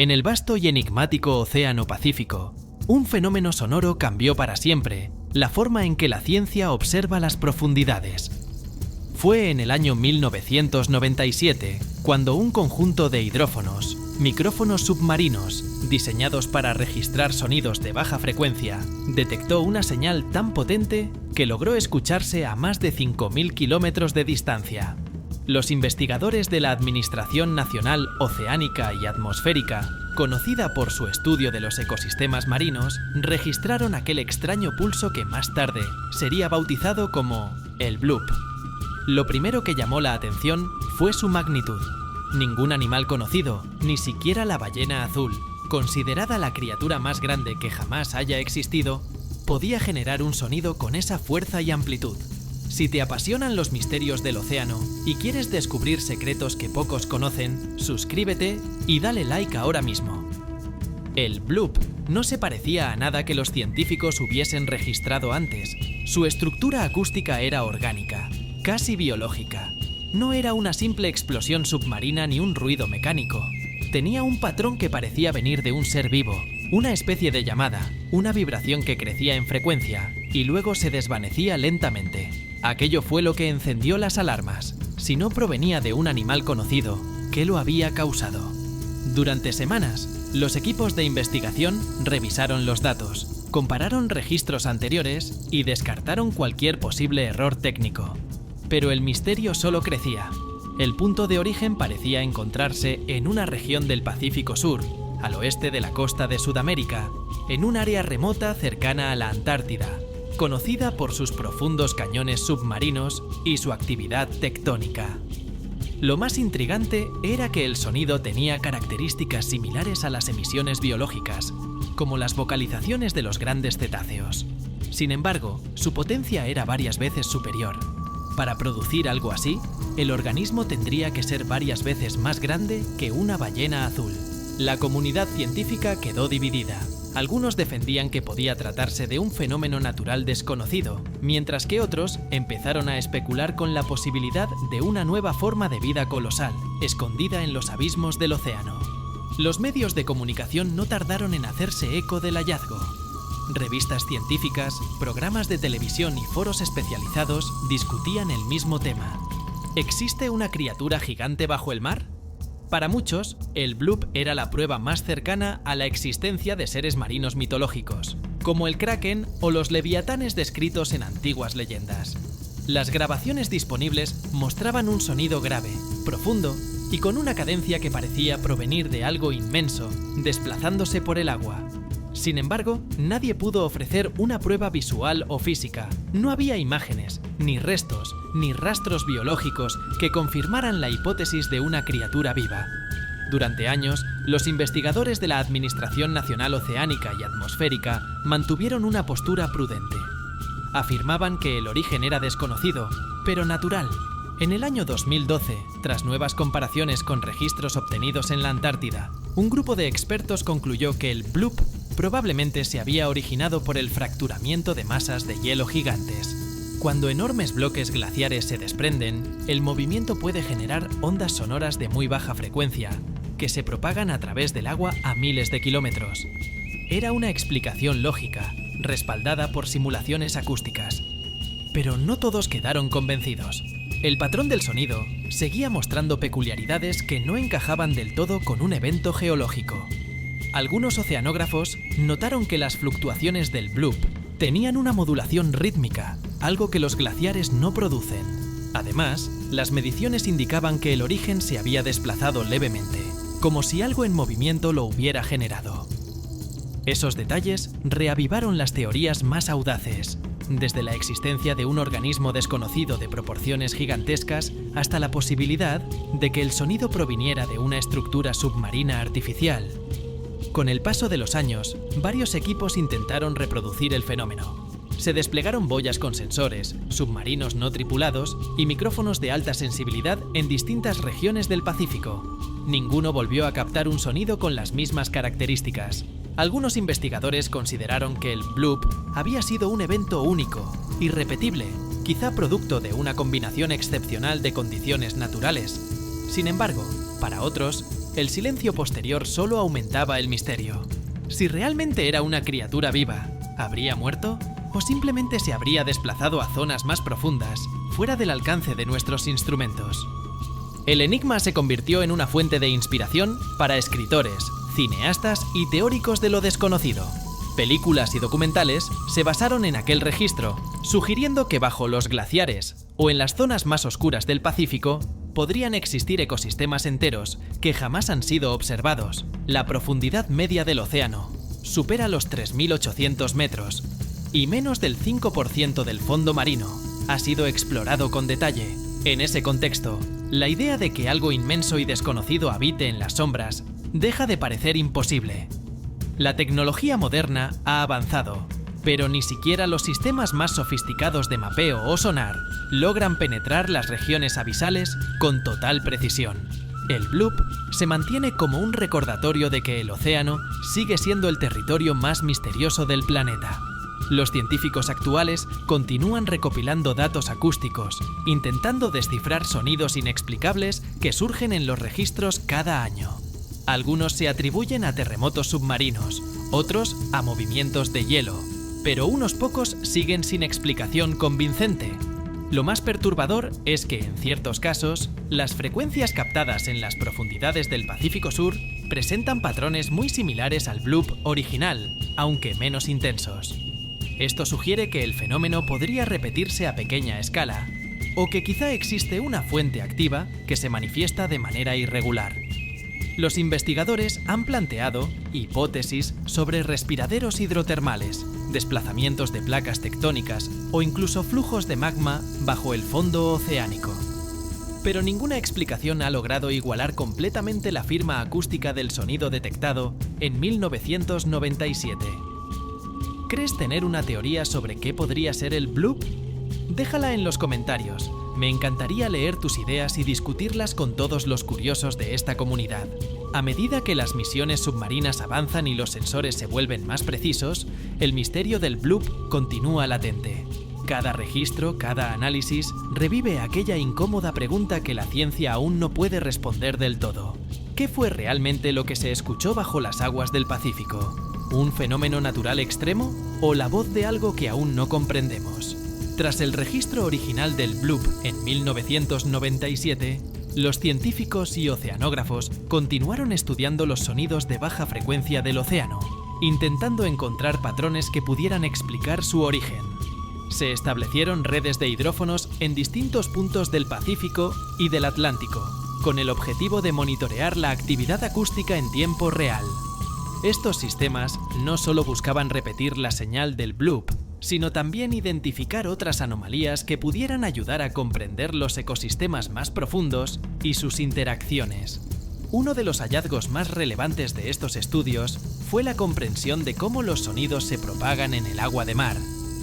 En el vasto y enigmático Océano Pacífico, un fenómeno sonoro cambió para siempre la forma en que la ciencia observa las profundidades. Fue en el año 1997 cuando un conjunto de hidrófonos, micrófonos submarinos, diseñados para registrar sonidos de baja frecuencia, detectó una señal tan potente que logró escucharse a más de 5.000 kilómetros de distancia. Los investigadores de la Administración Nacional Oceánica y Atmosférica, conocida por su estudio de los ecosistemas marinos, registraron aquel extraño pulso que más tarde sería bautizado como el bloop. Lo primero que llamó la atención fue su magnitud. Ningún animal conocido, ni siquiera la ballena azul, considerada la criatura más grande que jamás haya existido, podía generar un sonido con esa fuerza y amplitud. Si te apasionan los misterios del océano y quieres descubrir secretos que pocos conocen, suscríbete y dale like ahora mismo. El bloop no se parecía a nada que los científicos hubiesen registrado antes. Su estructura acústica era orgánica, casi biológica. No era una simple explosión submarina ni un ruido mecánico. Tenía un patrón que parecía venir de un ser vivo, una especie de llamada, una vibración que crecía en frecuencia y luego se desvanecía lentamente. Aquello fue lo que encendió las alarmas. Si no provenía de un animal conocido, ¿qué lo había causado? Durante semanas, los equipos de investigación revisaron los datos, compararon registros anteriores y descartaron cualquier posible error técnico. Pero el misterio solo crecía. El punto de origen parecía encontrarse en una región del Pacífico Sur, al oeste de la costa de Sudamérica, en un área remota cercana a la Antártida, conocida por sus profundos cañones submarinos y su actividad tectónica. Lo más intrigante era que el sonido tenía características similares a las emisiones biológicas, como las vocalizaciones de los grandes cetáceos. Sin embargo, su potencia era varias veces superior. Para producir algo así, el organismo tendría que ser varias veces más grande que una ballena azul. La comunidad científica quedó dividida. Algunos defendían que podía tratarse de un fenómeno natural desconocido, mientras que otros empezaron a especular con la posibilidad de una nueva forma de vida colosal, escondida en los abismos del océano. Los medios de comunicación no tardaron en hacerse eco del hallazgo. Revistas científicas, programas de televisión y foros especializados discutían el mismo tema. ¿Existe una criatura gigante bajo el mar? Para muchos, el bloop era la prueba más cercana a la existencia de seres marinos mitológicos, como el kraken o los leviatanes descritos en antiguas leyendas. Las grabaciones disponibles mostraban un sonido grave, profundo y con una cadencia que parecía provenir de algo inmenso, desplazándose por el agua. Sin embargo, nadie pudo ofrecer una prueba visual o física. No había imágenes, ni restos, ni rastros biológicos que confirmaran la hipótesis de una criatura viva. Durante años, los investigadores de la Administración Nacional Oceánica y Atmosférica mantuvieron una postura prudente. Afirmaban que el origen era desconocido, pero natural. En el año 2012, tras nuevas comparaciones con registros obtenidos en la Antártida, un grupo de expertos concluyó que el bloop probablemente se había originado por el fracturamiento de masas de hielo gigantes. Cuando enormes bloques glaciares se desprenden, el movimiento puede generar ondas sonoras de muy baja frecuencia, que se propagan a través del agua a miles de kilómetros. Era una explicación lógica, respaldada por simulaciones acústicas. Pero no todos quedaron convencidos. El patrón del sonido seguía mostrando peculiaridades que no encajaban del todo con un evento geológico. Algunos oceanógrafos notaron que las fluctuaciones del bloop tenían una modulación rítmica, algo que los glaciares no producen. Además, las mediciones indicaban que el origen se había desplazado levemente, como si algo en movimiento lo hubiera generado. Esos detalles reavivaron las teorías más audaces, desde la existencia de un organismo desconocido de proporciones gigantescas hasta la posibilidad de que el sonido proviniera de una estructura submarina artificial. Con el paso de los años, varios equipos intentaron reproducir el fenómeno. Se desplegaron boyas con sensores, submarinos no tripulados y micrófonos de alta sensibilidad en distintas regiones del Pacífico. Ninguno volvió a captar un sonido con las mismas características. Algunos investigadores consideraron que el bloop había sido un evento único, irrepetible, quizá producto de una combinación excepcional de condiciones naturales. Sin embargo, para otros, el silencio posterior solo aumentaba el misterio. Si realmente era una criatura viva, ¿habría muerto? ¿O simplemente se habría desplazado a zonas más profundas, fuera del alcance de nuestros instrumentos? El enigma se convirtió en una fuente de inspiración para escritores, cineastas y teóricos de lo desconocido. Películas y documentales se basaron en aquel registro, sugiriendo que bajo los glaciares o en las zonas más oscuras del Pacífico podrían existir ecosistemas enteros que jamás han sido observados. La profundidad media del océano supera los 3.800 metros y menos del 5% del fondo marino ha sido explorado con detalle. En ese contexto, la idea de que algo inmenso y desconocido habite en las sombras deja de parecer imposible. La tecnología moderna ha avanzado, pero ni siquiera los sistemas más sofisticados de mapeo o sonar logran penetrar las regiones abisales con total precisión. El bloop se mantiene como un recordatorio de que el océano sigue siendo el territorio más misterioso del planeta. Los científicos actuales continúan recopilando datos acústicos, intentando descifrar sonidos inexplicables que surgen en los registros cada año. Algunos se atribuyen a terremotos submarinos, otros a movimientos de hielo, pero unos pocos siguen sin explicación convincente. Lo más perturbador es que, en ciertos casos, las frecuencias captadas en las profundidades del Pacífico Sur presentan patrones muy similares al bloop original, aunque menos intensos. Esto sugiere que el fenómeno podría repetirse a pequeña escala, o que quizá existe una fuente activa que se manifiesta de manera irregular. Los investigadores han planteado hipótesis sobre respiraderos hidrotermales, desplazamientos de placas tectónicas o incluso flujos de magma bajo el fondo oceánico. Pero ninguna explicación ha logrado igualar completamente la firma acústica del sonido detectado en 1997. ¿Crees tener una teoría sobre qué podría ser el bloop? Déjala en los comentarios. Me encantaría leer tus ideas y discutirlas con todos los curiosos de esta comunidad. A medida que las misiones submarinas avanzan y los sensores se vuelven más precisos, el misterio del bloop continúa latente. Cada registro, cada análisis, revive aquella incómoda pregunta que la ciencia aún no puede responder del todo. ¿Qué fue realmente lo que se escuchó bajo las aguas del Pacífico? ¿Un fenómeno natural extremo o la voz de algo que aún no comprendemos? Tras el registro original del bloop en 1997, los científicos y oceanógrafos continuaron estudiando los sonidos de baja frecuencia del océano, intentando encontrar patrones que pudieran explicar su origen. Se establecieron redes de hidrófonos en distintos puntos del Pacífico y del Atlántico, con el objetivo de monitorear la actividad acústica en tiempo real. Estos sistemas no solo buscaban repetir la señal del bloop, sino también identificar otras anomalías que pudieran ayudar a comprender los ecosistemas más profundos y sus interacciones. Uno de los hallazgos más relevantes de estos estudios fue la comprensión de cómo los sonidos se propagan en el agua de mar.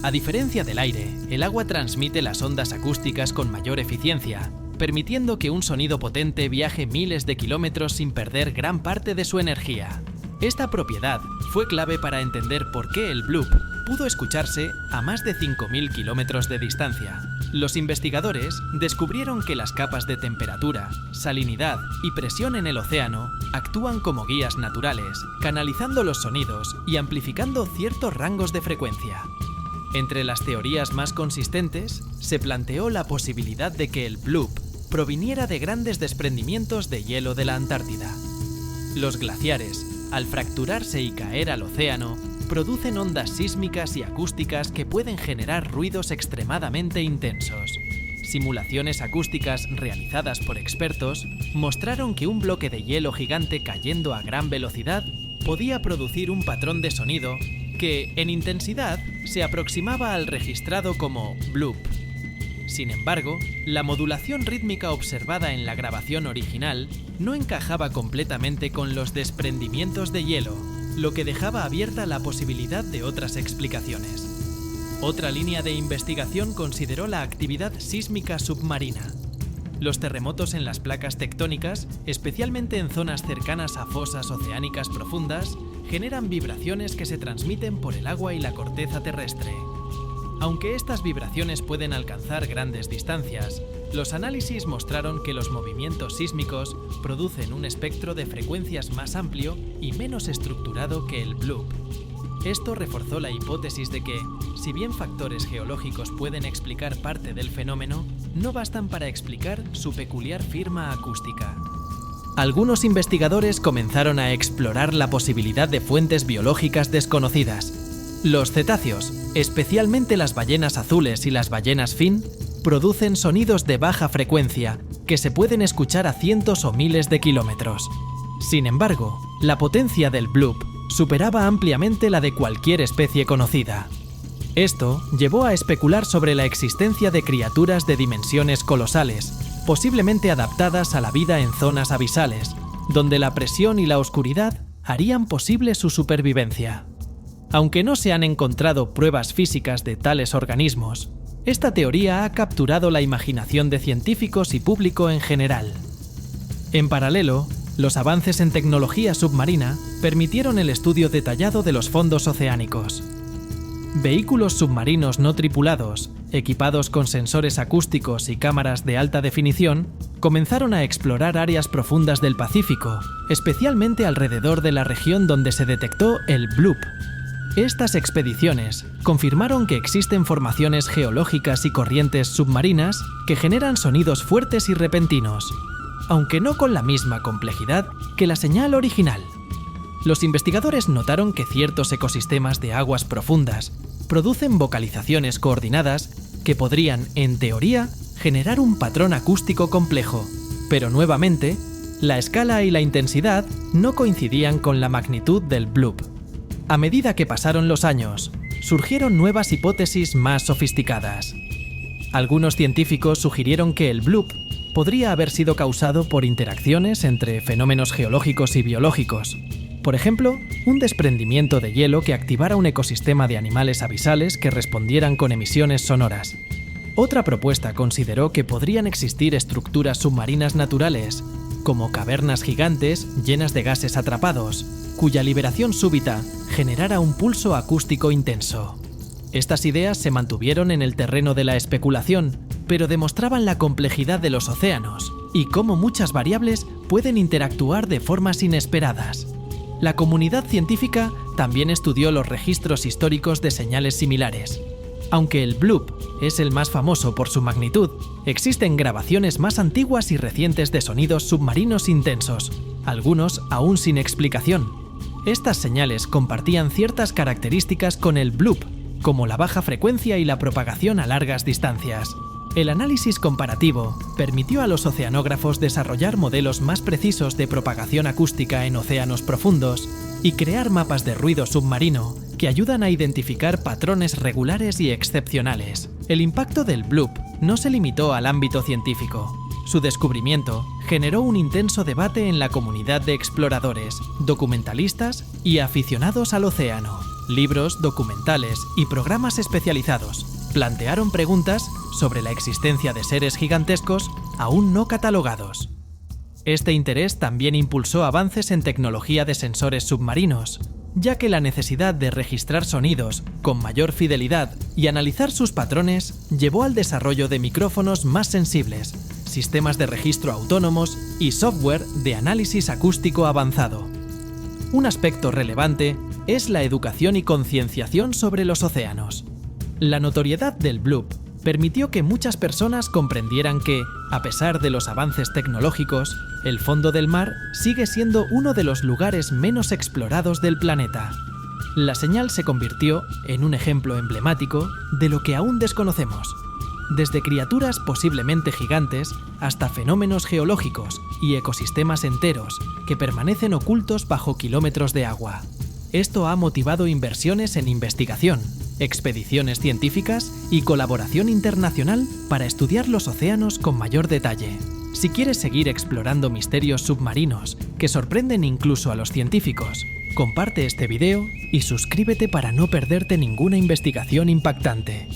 A diferencia del aire, el agua transmite las ondas acústicas con mayor eficiencia, permitiendo que un sonido potente viaje miles de kilómetros sin perder gran parte de su energía. Esta propiedad fue clave para entender por qué el bloop pudo escucharse a más de 5.000 kilómetros de distancia. Los investigadores descubrieron que las capas de temperatura, salinidad y presión en el océano actúan como guías naturales, canalizando los sonidos y amplificando ciertos rangos de frecuencia. Entre las teorías más consistentes, se planteó la posibilidad de que el bloop proviniera de grandes desprendimientos de hielo de la Antártida. Los glaciares, al fracturarse y caer al océano, producen ondas sísmicas y acústicas que pueden generar ruidos extremadamente intensos. Simulaciones acústicas realizadas por expertos mostraron que un bloque de hielo gigante cayendo a gran velocidad podía producir un patrón de sonido que, en intensidad, se aproximaba al registrado como bloop. Sin embargo, la modulación rítmica observada en la grabación original no encajaba completamente con los desprendimientos de hielo, lo que dejaba abierta la posibilidad de otras explicaciones. Otra línea de investigación consideró la actividad sísmica submarina. Los terremotos en las placas tectónicas, especialmente en zonas cercanas a fosas oceánicas profundas, generan vibraciones que se transmiten por el agua y la corteza terrestre. Aunque estas vibraciones pueden alcanzar grandes distancias, Los análisis mostraron que los movimientos sísmicos producen un espectro de frecuencias más amplio y menos estructurado que el bloop. Esto reforzó la hipótesis de que, si bien factores geológicos pueden explicar parte del fenómeno, no bastan para explicar su peculiar firma acústica. Algunos investigadores comenzaron a explorar la posibilidad de fuentes biológicas desconocidas. Los cetáceos, especialmente las ballenas azules y las ballenas fin, producen sonidos de baja frecuencia que se pueden escuchar a cientos o miles de kilómetros. Sin embargo, la potencia del bloop superaba ampliamente la de cualquier especie conocida. Esto llevó a especular sobre la existencia de criaturas de dimensiones colosales, posiblemente adaptadas a la vida en zonas abisales, donde la presión y la oscuridad harían posible su supervivencia. Aunque no se han encontrado pruebas físicas de tales organismos, esta teoría ha capturado la imaginación de científicos y público en general. En paralelo, los avances en tecnología submarina permitieron el estudio detallado de los fondos oceánicos. Vehículos submarinos no tripulados, equipados con sensores acústicos y cámaras de alta definición, comenzaron a explorar áreas profundas del Pacífico, especialmente alrededor de la región donde se detectó el bloop. Estas expediciones confirmaron que existen formaciones geológicas y corrientes submarinas que generan sonidos fuertes y repentinos, aunque no con la misma complejidad que la señal original. Los investigadores notaron que ciertos ecosistemas de aguas profundas producen vocalizaciones coordinadas que podrían, en teoría, generar un patrón acústico complejo, pero nuevamente, la escala y la intensidad no coincidían con la magnitud del bloop. A medida que pasaron los años, surgieron nuevas hipótesis más sofisticadas. Algunos científicos sugirieron que el bloop podría haber sido causado por interacciones entre fenómenos geológicos y biológicos. Por ejemplo, un desprendimiento de hielo que activara un ecosistema de animales abisales que respondieran con emisiones sonoras. Otra propuesta consideró que podrían existir estructuras submarinas naturales, como cavernas gigantes llenas de gases atrapados, cuya liberación súbita generara un pulso acústico intenso. Estas ideas se mantuvieron en el terreno de la especulación, pero demostraban la complejidad de los océanos y cómo muchas variables pueden interactuar de formas inesperadas. La comunidad científica también estudió los registros históricos de señales similares. Aunque el bloop es el más famoso por su magnitud, existen grabaciones más antiguas y recientes de sonidos submarinos intensos, algunos aún sin explicación. Estas señales compartían ciertas características con el bloop, como la baja frecuencia y la propagación a largas distancias. El análisis comparativo permitió a los oceanógrafos desarrollar modelos más precisos de propagación acústica en océanos profundos y crear mapas de ruido submarino que ayudan a identificar patrones regulares y excepcionales. El impacto del bloop no se limitó al ámbito científico. Su descubrimiento generó un intenso debate en la comunidad de exploradores, documentalistas y aficionados al océano. Libros, documentales y programas especializados plantearon preguntas sobre la existencia de seres gigantescos aún no catalogados. Este interés también impulsó avances en tecnología de sensores submarinos, ya que la necesidad de registrar sonidos con mayor fidelidad y analizar sus patrones llevó al desarrollo de micrófonos más sensibles, sistemas de registro autónomos y software de análisis acústico avanzado. Un aspecto relevante es la educación y concienciación sobre los océanos. La notoriedad del bloop permitió que muchas personas comprendieran que, a pesar de los avances tecnológicos, el fondo del mar sigue siendo uno de los lugares menos explorados del planeta. La señal se convirtió en un ejemplo emblemático de lo que aún desconocemos, desde criaturas posiblemente gigantes hasta fenómenos geológicos y ecosistemas enteros que permanecen ocultos bajo kilómetros de agua. Esto ha motivado inversiones en investigación, expediciones científicas y colaboración internacional para estudiar los océanos con mayor detalle. Si quieres seguir explorando misterios submarinos que sorprenden incluso a los científicos, comparte este video y suscríbete para no perderte ninguna investigación impactante.